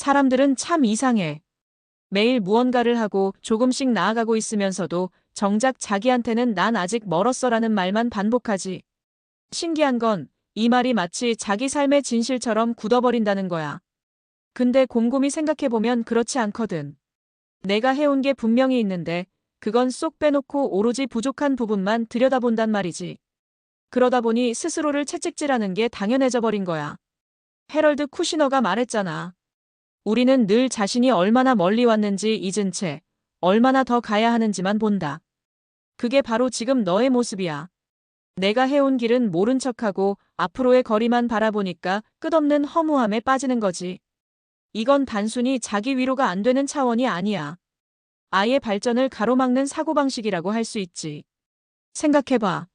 사람들은 참 이상해. 매일 무언가를 하고 조금씩 나아가고 있으면서도 정작 자기한테는 난 아직 멀었어라는 말만 반복하지. 신기한 건 이 말이 마치 자기 삶의 진실처럼 굳어버린다는 거야. 근데 곰곰이 생각해보면 그렇지 않거든. 내가 해온 게 분명히 있는데 그건 쏙 빼놓고 오로지 부족한 부분만 들여다본단 말이지. 그러다 보니 스스로를 채찍질하는 게 당연해져 버린 거야. 해럴드 쿠시너가 말했잖아. 우리는 늘 자신이 얼마나 멀리 왔는지 잊은 채 얼마나 더 가야 하는지만 본다. 그게 바로 지금 너의 모습이야. 내가 해온 길은 모른 척하고 앞으로의 거리만 바라보니까 끝없는 허무함에 빠지는 거지. 이건 단순히 자기 위로가 안 되는 차원이 아니야. 아예 발전을 가로막는 사고방식이라고 할 수 있지. 생각해봐.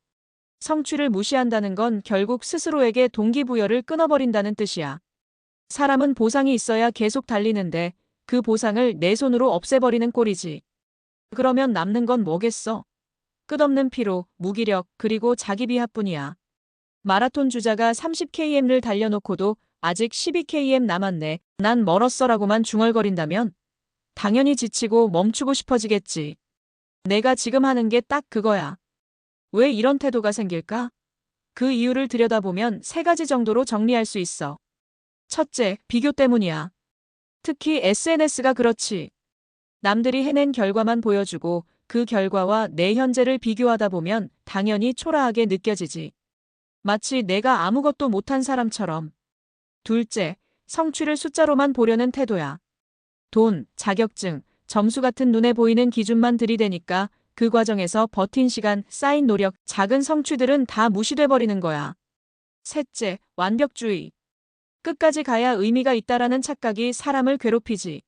성취를 무시한다는 건 결국 스스로에게 동기부여를 끊어버린다는 뜻이야. 사람은 보상이 있어야 계속 달리는데 그 보상을 내 손으로 없애버리는 꼴이지. 그러면 남는 건 뭐겠어? 끝없는 피로, 무기력, 그리고 자기 비하뿐이야. 마라톤 주자가 30km를 달려놓고도 아직 12km 남았네. 난 멀었어라고만 중얼거린다면 당연히 지치고 멈추고 싶어지겠지. 내가 지금 하는 게 딱 그거야. 왜 이런 태도가 생길까? 그 이유를 들여다보면 세 가지 정도로 정리할 수 있어. 첫째, 비교 때문이야. 특히 SNS가 그렇지. 남들이 해낸 결과만 보여주고 그 결과와 내 현재를 비교하다 보면 당연히 초라하게 느껴지지. 마치 내가 아무것도 못한 사람처럼. 둘째, 성취를 숫자로만 보려는 태도야. 돈, 자격증, 점수 같은 눈에 보이는 기준만 들이대니까 그 과정에서 버틴 시간, 쌓인 노력, 작은 성취들은 다 무시돼 버리는 거야. 셋째, 완벽주의. 끝까지 가야 의미가 있다라는 착각이 사람을 괴롭히지.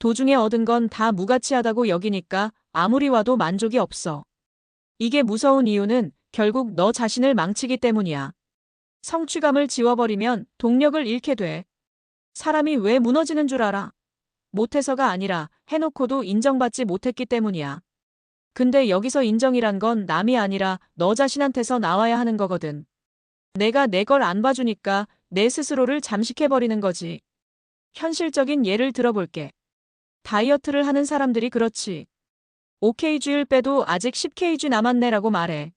도중에 얻은 건 다 무가치하다고 여기니까 아무리 와도 만족이 없어. 이게 무서운 이유는 결국 너 자신을 망치기 때문이야. 성취감을 지워버리면 동력을 잃게 돼. 사람이 왜 무너지는 줄 알아? 못해서가 아니라 해놓고도 인정받지 못했기 때문이야. 근데 여기서 인정이란 건 남이 아니라 너 자신한테서 나와야 하는 거거든. 내가 내 걸 안 봐주니까 내 스스로를 잠식해버리는 거지. 현실적인 예를 들어볼게. 다이어트를 하는 사람들이 그렇지. 5kg를 빼도 아직 10kg 남았네라고 말해.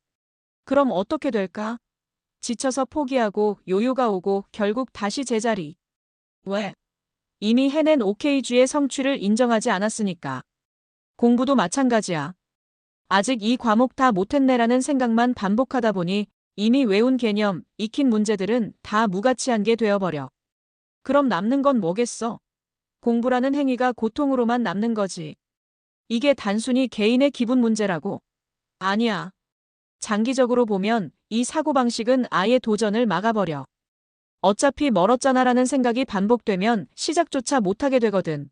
그럼 어떻게 될까? 지쳐서 포기하고 요요가 오고 결국 다시 제자리. 왜? 이미 해낸 5kg의 성취를 인정하지 않았으니까. 공부도 마찬가지야. 아직 이 과목 다 못했네라는 생각만 반복하다 보니 이미 외운 개념, 익힌 문제들은 다 무가치한 게 되어버려. 그럼 남는 건 뭐겠어? 공부라는 행위가 고통으로만 남는 거지. 이게 단순히 개인의 기분 문제라고? 아니야. 장기적으로 보면 이 사고방식은 아예 도전을 막아버려. 어차피 멀었잖아라는 생각이 반복되면 시작조차 못하게 되거든.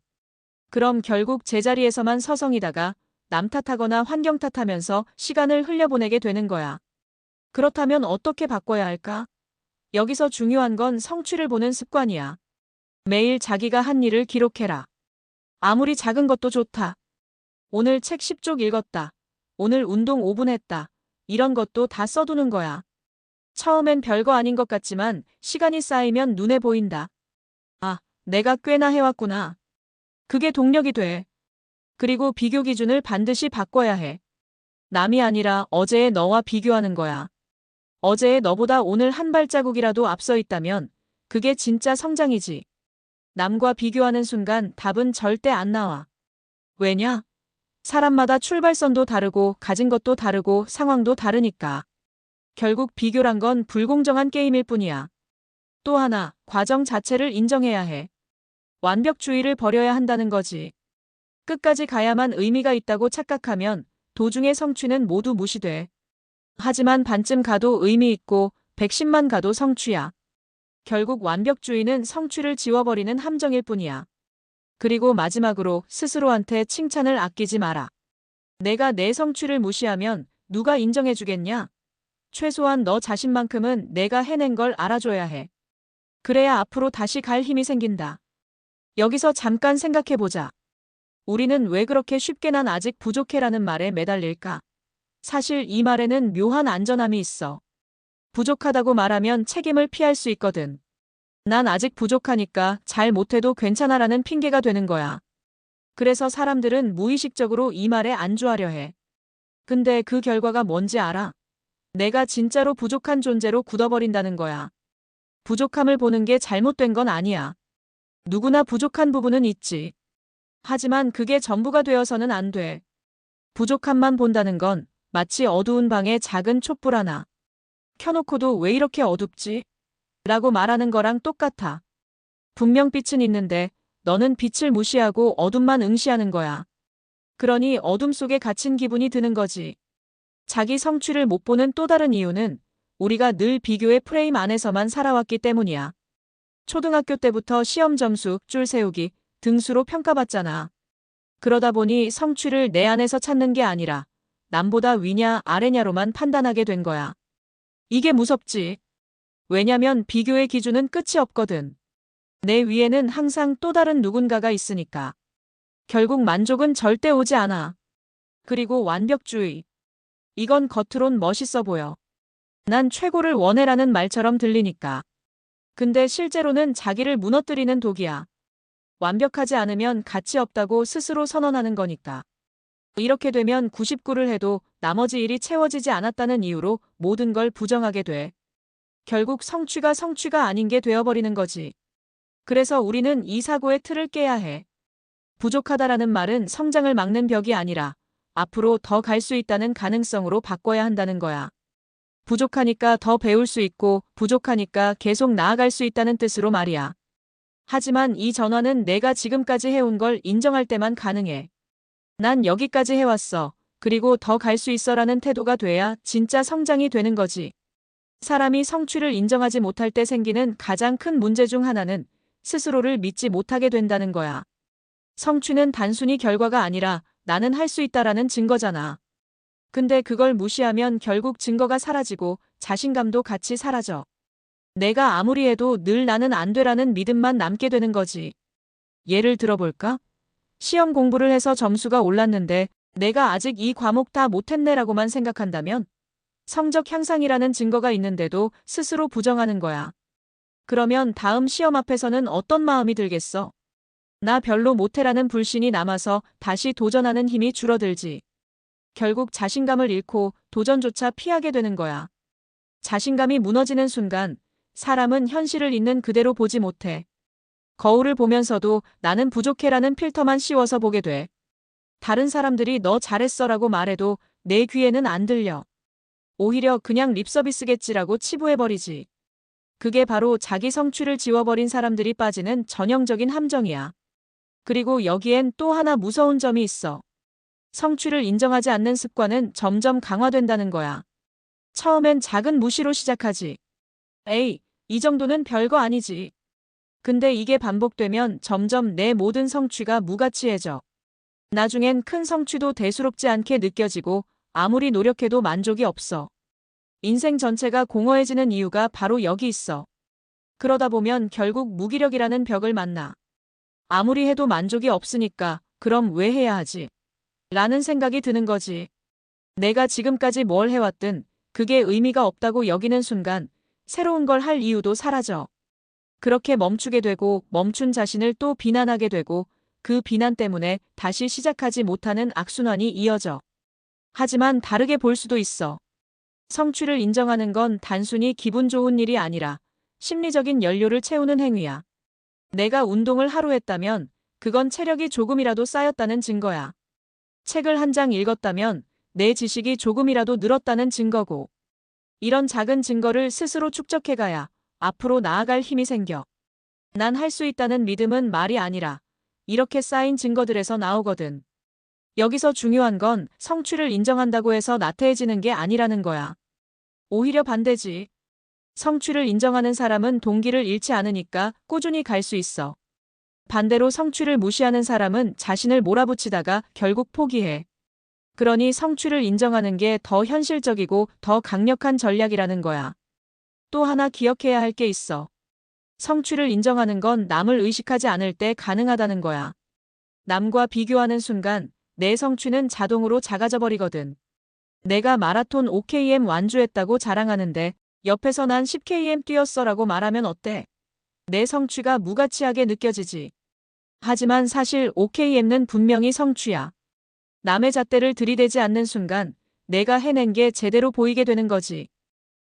그럼 결국 제자리에서만 서성이다가 남 탓하거나 환경 탓하면서 시간을 흘려보내게 되는 거야. 그렇다면 어떻게 바꿔야 할까? 여기서 중요한 건 성취를 보는 습관이야. 매일 자기가 한 일을 기록해라. 아무리 작은 것도 좋다. 오늘 책 10쪽 읽었다. 오늘 운동 5분 했다. 이런 것도 다 써두는 거야. 처음엔 별거 아닌 것 같지만 시간이 쌓이면 눈에 보인다. 아, 내가 꽤나 해왔구나. 그게 동력이 돼. 그리고 비교 기준을 반드시 바꿔야 해. 남이 아니라 어제의 너와 비교하는 거야. 어제의 너보다 오늘 한 발자국이라도 앞서 있다면 그게 진짜 성장이지. 남과 비교하는 순간 답은 절대 안 나와. 왜냐? 사람마다 출발선도 다르고 가진 것도 다르고 상황도 다르니까. 결국 비교란 건 불공정한 게임일 뿐이야. 또 하나, 과정 자체를 인정해야 해. 완벽주의를 버려야 한다는 거지. 끝까지 가야만 의미가 있다고 착각하면 도중의 성취는 모두 무시돼. 하지만 반쯤 가도 의미 있고 110만 가도 성취야. 결국 완벽주의는 성취를 지워버리는 함정일 뿐이야. 그리고 마지막으로 스스로한테 칭찬을 아끼지 마라. 내가 내 성취를 무시하면 누가 인정해주겠냐? 최소한 너 자신만큼은 내가 해낸 걸 알아줘야 해. 그래야 앞으로 다시 갈 힘이 생긴다. 여기서 잠깐 생각해보자. 우리는 왜 그렇게 쉽게 난 아직 부족해라는 말에 매달릴까? 사실 이 말에는 묘한 안전함이 있어. 부족하다고 말하면 책임을 피할 수 있거든. 난 아직 부족하니까 잘 못해도 괜찮아라는 핑계가 되는 거야. 그래서 사람들은 무의식적으로 이 말에 안주하려 해. 근데 그 결과가 뭔지 알아? 내가 진짜로 부족한 존재로 굳어버린다는 거야. 부족함을 보는 게 잘못된 건 아니야. 누구나 부족한 부분은 있지. 하지만 그게 전부가 되어서는 안 돼. 부족함만 본다는 건 마치 어두운 방에 작은 촛불 하나 켜놓고도 왜 이렇게 어둡지? 라고 말하는 거랑 똑같아. 분명 빛은 있는데 너는 빛을 무시하고 어둠만 응시하는 거야. 그러니 어둠 속에 갇힌 기분이 드는 거지. 자기 성취를 못 보는 또 다른 이유는 우리가 늘 비교의 프레임 안에서만 살아왔기 때문이야. 초등학교 때부터 시험 점수, 줄 세우기, 등수로 평가받잖아. 그러다 보니 성취를 내 안에서 찾는 게 아니라 남보다 위냐 아래냐로만 판단하게 된 거야. 이게 무섭지. 왜냐면 비교의 기준은 끝이 없거든. 내 위에는 항상 또 다른 누군가가 있으니까. 결국 만족은 절대 오지 않아. 그리고 완벽주의. 이건 겉으론 멋있어 보여. 난 최고를 원해라는 말처럼 들리니까. 근데 실제로는 자기를 무너뜨리는 독이야. 완벽하지 않으면 가치 없다고 스스로 선언하는 거니까. 이렇게 되면 99를 해도 나머지 일이 채워지지 않았다는 이유로 모든 걸 부정하게 돼. 결국 성취가 아닌 게 되어버리는 거지. 그래서 우리는 이 사고의 틀을 깨야 해. 부족하다라는 말은 성장을 막는 벽이 아니라 앞으로 더 갈 수 있다는 가능성으로 바꿔야 한다는 거야. 부족하니까 더 배울 수 있고 부족하니까 계속 나아갈 수 있다는 뜻으로 말이야. 하지만 이 전환은 내가 지금까지 해온 걸 인정할 때만 가능해. 난 여기까지 해왔어. 그리고 더 갈 수 있어라는 태도가 돼야 진짜 성장이 되는 거지. 사람이 성취를 인정하지 못할 때 생기는 가장 큰 문제 중 하나는 스스로를 믿지 못하게 된다는 거야. 성취는 단순히 결과가 아니라 나는 할 수 있다라는 증거잖아. 근데 그걸 무시하면 결국 증거가 사라지고 자신감도 같이 사라져. 내가 아무리 해도 늘 나는 안 돼라는 믿음만 남게 되는 거지. 예를 들어볼까? 시험 공부를 해서 점수가 올랐는데 내가 아직 이 과목 다 못했네라고만 생각한다면 성적 향상이라는 증거가 있는데도 스스로 부정하는 거야. 그러면 다음 시험 앞에서는 어떤 마음이 들겠어? 나 별로 못해라는 불신이 남아서 다시 도전하는 힘이 줄어들지. 결국 자신감을 잃고 도전조차 피하게 되는 거야. 자신감이 무너지는 순간 사람은 현실을 있는 그대로 보지 못해. 거울을 보면서도 나는 부족해라는 필터만 씌워서 보게 돼. 다른 사람들이 너 잘했어라고 말해도 내 귀에는 안 들려. 오히려 그냥 립서비스겠지라고 치부해버리지. 그게 바로 자기 성취를 지워버린 사람들이 빠지는 전형적인 함정이야. 그리고 여기엔 또 하나 무서운 점이 있어. 성취를 인정하지 않는 습관은 점점 강화된다는 거야. 처음엔 작은 무시로 시작하지. 에이, 이 정도는 별거 아니지. 근데 이게 반복되면 점점 내 모든 성취가 무가치해져. 나중엔 큰 성취도 대수롭지 않게 느껴지고 아무리 노력해도 만족이 없어. 인생 전체가 공허해지는 이유가 바로 여기 있어. 그러다 보면 결국 무기력이라는 벽을 만나. 아무리 해도 만족이 없으니까 그럼 왜 해야 하지? 라는 생각이 드는 거지. 내가 지금까지 뭘 해왔든 그게 의미가 없다고 여기는 순간 새로운 걸 할 이유도 사라져. 그렇게 멈추게 되고 멈춘 자신을 또 비난하게 되고 그 비난 때문에 다시 시작하지 못하는 악순환이 이어져. 하지만 다르게 볼 수도 있어. 성취를 인정하는 건 단순히 기분 좋은 일이 아니라 심리적인 연료를 채우는 행위야. 내가 운동을 하루 했다면 그건 체력이 조금이라도 쌓였다는 증거야. 책을 한 장 읽었다면 내 지식이 조금이라도 늘었다는 증거고. 이런 작은 증거를 스스로 축적해가야 앞으로 나아갈 힘이 생겨. 난 할 수 있다는 믿음은 말이 아니라 이렇게 쌓인 증거들에서 나오거든. 여기서 중요한 건 성취를 인정한다고 해서 나태해지는 게 아니라는 거야. 오히려 반대지. 성취를 인정하는 사람은 동기를 잃지 않으니까 꾸준히 갈 수 있어. 반대로 성취를 무시하는 사람은 자신을 몰아붙이다가 결국 포기해. 그러니 성취를 인정하는 게 더 현실적이고 더 강력한 전략이라는 거야. 또 하나 기억해야 할 게 있어. 성취를 인정하는 건 남을 의식하지 않을 때 가능하다는 거야. 남과 비교하는 순간 내 성취는 자동으로 작아져 버리거든. 내가 마라톤 5km 완주했다고 자랑하는데 옆에서 난 10km 뛰었어라고 말하면 어때? 내 성취가 무가치하게 느껴지지. 하지만 사실 OKM는 분명히 성취야. 남의 잣대를 들이대지 않는 순간 내가 해낸 게 제대로 보이게 되는 거지.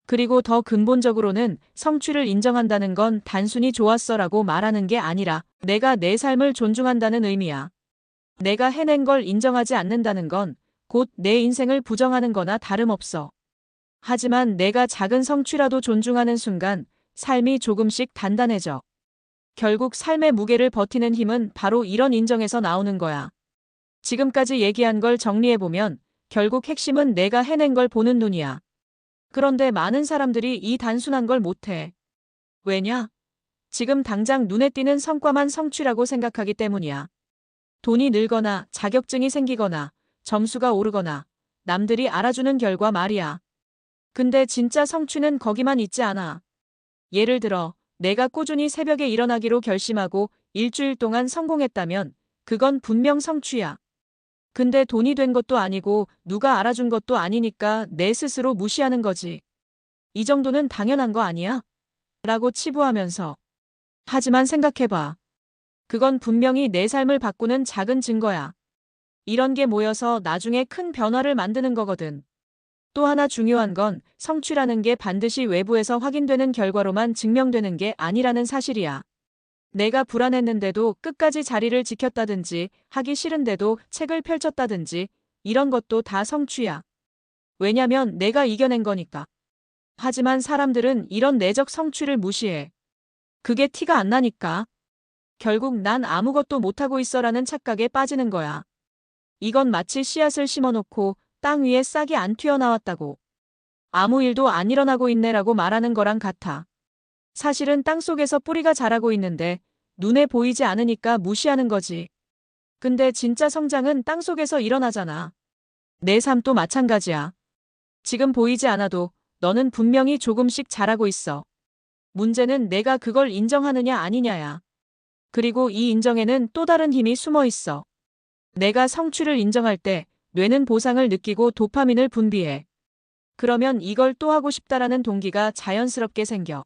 그리고 더 근본적으로는 성취를 인정한다는 건 단순히 좋았어라고 말하는 게 아니라 내가 내 삶을 존중한다는 의미야. 내가 해낸 걸 인정하지 않는다는 건 곧 내 인생을 부정하는 거나 다름없어. 하지만 내가 작은 성취라도 존중하는 순간 삶이 조금씩 단단해져. 결국 삶의 무게를 버티는 힘은 바로 이런 인정에서 나오는 거야. 지금까지 얘기한 걸 정리해보면 결국 핵심은 내가 해낸 걸 보는 눈이야. 그런데 많은 사람들이 이 단순한 걸 못해. 왜냐? 지금 당장 눈에 띄는 성과만 성취라고 생각하기 때문이야. 돈이 늘거나 자격증이 생기거나 점수가 오르거나 남들이 알아주는 결과 말이야. 근데 진짜 성취는 거기만 있지 않아. 예를 들어 내가 꾸준히 새벽에 일어나기로 결심하고 일주일 동안 성공했다면 그건 분명 성취야. 근데 돈이 된 것도 아니고 누가 알아준 것도 아니니까 내 스스로 무시하는 거지. 이 정도는 당연한 거 아니야? 라고 치부하면서. 하지만 생각해봐. 그건 분명히 내 삶을 바꾸는 작은 증거야. 이런 게 모여서 나중에 큰 변화를 만드는 거거든. 또 하나 중요한 건 성취라는 게 반드시 외부에서 확인되는 결과로만 증명되는 게 아니라는 사실이야. 내가 불안했는데도 끝까지 자리를 지켰다든지 하기 싫은데도 책을 펼쳤다든지 이런 것도 다 성취야. 왜냐면 내가 이겨낸 거니까. 하지만 사람들은 이런 내적 성취를 무시해. 그게 티가 안 나니까. 결국 난 아무것도 못하고 있어라는 착각에 빠지는 거야. 이건 마치 씨앗을 심어놓고 땅 위에 싹이 안 튀어나왔다고. 아무 일도 안 일어나고 있네라고 말하는 거랑 같아. 사실은 땅 속에서 뿌리가 자라고 있는데 눈에 보이지 않으니까 무시하는 거지. 근데 진짜 성장은 땅 속에서 일어나잖아. 내 삶도 마찬가지야. 지금 보이지 않아도 너는 분명히 조금씩 자라고 있어. 문제는 내가 그걸 인정하느냐 아니냐야. 그리고 이 인정에는 또 다른 힘이 숨어 있어. 내가 성취를 인정할 때 뇌는 보상을 느끼고 도파민을 분비해. 그러면 이걸 또 하고 싶다라는 동기가 자연스럽게 생겨.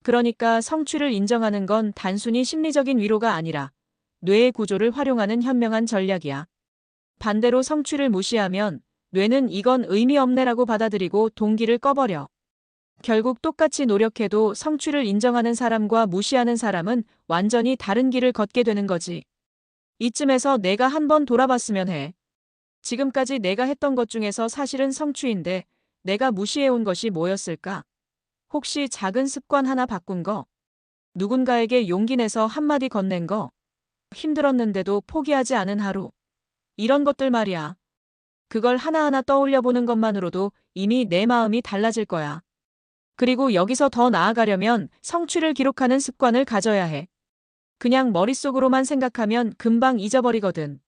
그러니까 성취를 인정하는 건 단순히 심리적인 위로가 아니라 뇌의 구조를 활용하는 현명한 전략이야. 반대로 성취를 무시하면 뇌는 이건 의미 없네라고 받아들이고 동기를 꺼버려. 결국 똑같이 노력해도 성취를 인정하는 사람과 무시하는 사람은 완전히 다른 길을 걷게 되는 거지. 이쯤에서 내가 한번 돌아봤으면 해. 지금까지 내가 했던 것 중에서 사실은 성취인데 내가 무시해온 것이 뭐였을까? 혹시 작은 습관 하나 바꾼 거? 누군가에게 용기 내서 한마디 건넨 거? 힘들었는데도 포기하지 않은 하루? 이런 것들 말이야. 그걸 하나하나 떠올려 보는 것만으로도 이미 내 마음이 달라질 거야. 그리고 여기서 더 나아가려면 성취를 기록하는 습관을 가져야 해. 그냥 머릿속으로만 생각하면 금방 잊어버리거든.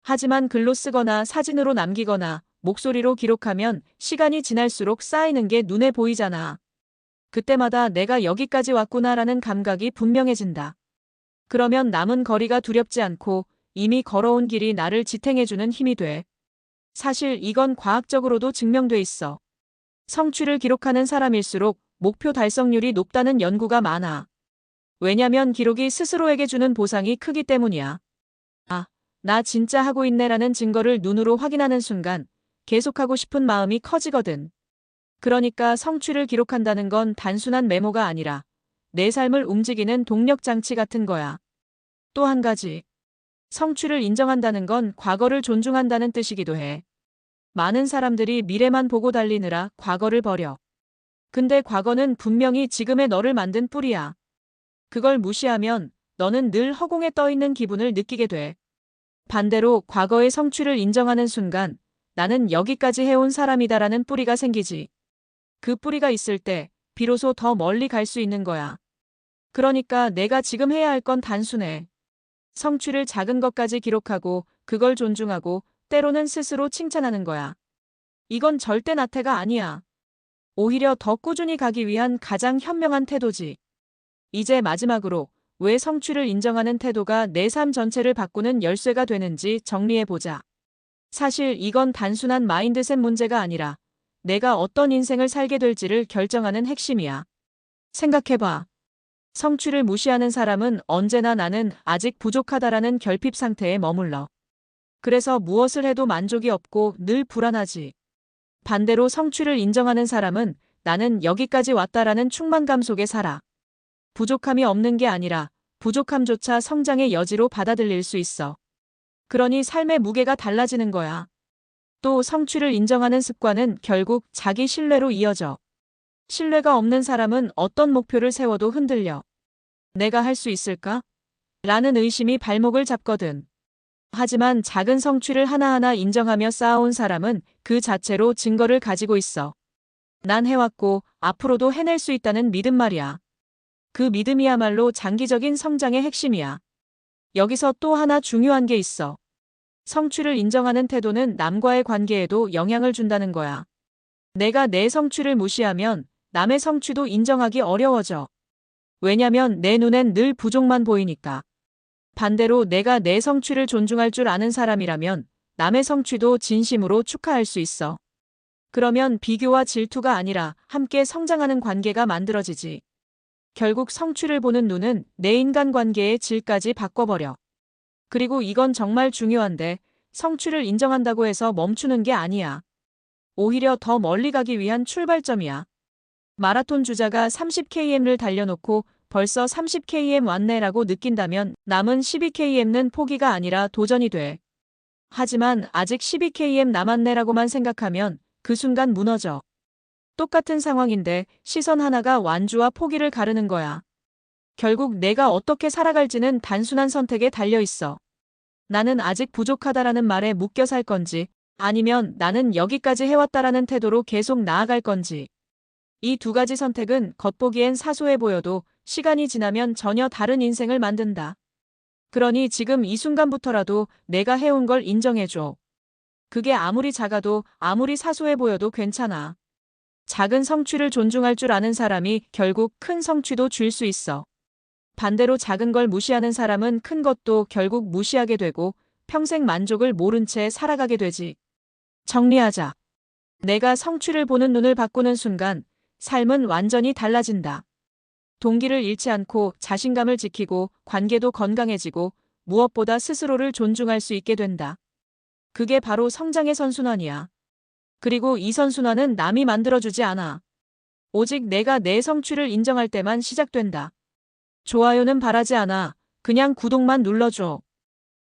하지만 글로 쓰거나 사진으로 남기거나 목소리로 기록하면 시간이 지날수록 쌓이는 게 눈에 보이잖아. 그때마다 내가 여기까지 왔구나라는 감각이 분명해진다. 그러면 남은 거리가 두렵지 않고 이미 걸어온 길이 나를 지탱해주는 힘이 돼. 사실 이건 과학적으로도 증명돼 있어. 성취를 기록하는 사람일수록 목표 달성률이 높다는 연구가 많아. 왜냐면 기록이 스스로에게 주는 보상이 크기 때문이야. 아, 나 진짜 하고 있네라는 증거를 눈으로 확인하는 순간 계속하고 싶은 마음이 커지거든. 그러니까 성취를 기록한다는 건 단순한 메모가 아니라 내 삶을 움직이는 동력 장치 같은 거야. 또 한 가지. 성취를 인정한다는 건 과거를 존중한다는 뜻이기도 해. 많은 사람들이 미래만 보고 달리느라 과거를 버려. 근데 과거는 분명히 지금의 너를 만든 뿌리야. 그걸 무시하면 너는 늘 허공에 떠 있는 기분을 느끼게 돼. 반대로 과거의 성취를 인정하는 순간 나는 여기까지 해온 사람이다라는 뿌리가 생기지. 그 뿌리가 있을 때 비로소 더 멀리 갈 수 있는 거야. 그러니까 내가 지금 해야 할 건 단순해. 성취를 작은 것까지 기록하고 그걸 존중하고 때로는 스스로 칭찬하는 거야. 이건 절대 나태가 아니야. 오히려 더 꾸준히 가기 위한 가장 현명한 태도지. 이제 마지막으로 왜 성취를 인정하는 태도가 내 삶 전체를 바꾸는 열쇠가 되는지 정리해보자. 사실 이건 단순한 마인드셋 문제가 아니라 내가 어떤 인생을 살게 될지를 결정하는 핵심이야. 생각해봐. 성취를 무시하는 사람은 언제나 나는 아직 부족하다라는 결핍 상태에 머물러. 그래서 무엇을 해도 만족이 없고 늘 불안하지. 반대로 성취를 인정하는 사람은 나는 여기까지 왔다라는 충만감 속에 살아. 부족함이 없는 게 아니라 부족함조차 성장의 여지로 받아들일 수 있어. 그러니 삶의 무게가 달라지는 거야. 또 성취를 인정하는 습관은 결국 자기 신뢰로 이어져. 신뢰가 없는 사람은 어떤 목표를 세워도 흔들려. 내가 할 수 있을까? 라는 의심이 발목을 잡거든. 하지만 작은 성취를 하나하나 인정하며 쌓아온 사람은 그 자체로 증거를 가지고 있어. 난 해왔고 앞으로도 해낼 수 있다는 믿음 말이야. 그 믿음이야말로 장기적인 성장의 핵심이야. 여기서 또 하나 중요한 게 있어. 성취를 인정하는 태도는 남과의 관계에도 영향을 준다는 거야. 내가 내 성취를 무시하면 남의 성취도 인정하기 어려워져. 왜냐면 내 눈엔 늘 부족만 보이니까. 반대로 내가 내 성취를 존중할 줄 아는 사람이라면 남의 성취도 진심으로 축하할 수 있어. 그러면 비교와 질투가 아니라 함께 성장하는 관계가 만들어지지. 결국 성취를 보는 눈은 내 인간관계의 질까지 바꿔버려. 그리고 이건 정말 중요한데 성취를 인정한다고 해서 멈추는 게 아니야. 오히려 더 멀리 가기 위한 출발점이야. 마라톤 주자가 30km를 달려놓고 벌써 30km 왔네라고 느낀다면 남은 12km는 포기가 아니라 도전이 돼. 하지만 아직 12km 남았네라고만 생각하면 그 순간 무너져. 똑같은 상황인데 시선 하나가 완주와 포기를 가르는 거야. 결국 내가 어떻게 살아갈지는 단순한 선택에 달려 있어. 나는 아직 부족하다라는 말에 묶여 살 건지, 아니면 나는 여기까지 해왔다라는 태도로 계속 나아갈 건지. 이 두 가지 선택은 겉보기엔 사소해 보여도 시간이 지나면 전혀 다른 인생을 만든다. 그러니 지금 이 순간부터라도 내가 해온 걸 인정해줘. 그게 아무리 작아도 아무리 사소해 보여도 괜찮아. 작은 성취를 존중할 줄 아는 사람이 결국 큰 성취도 줄 수 있어. 반대로 작은 걸 무시하는 사람은 큰 것도 결국 무시하게 되고 평생 만족을 모른 채 살아가게 되지. 정리하자. 내가 성취를 보는 눈을 바꾸는 순간 삶은 완전히 달라진다. 동기를 잃지 않고 자신감을 지키고 관계도 건강해지고 무엇보다 스스로를 존중할 수 있게 된다. 그게 바로 성장의 선순환이야. 그리고 이 선순환은 남이 만들어주지 않아. 오직 내가 내 성취를 인정할 때만 시작된다. 좋아요는 바라지 않아. 그냥 구독만 눌러줘.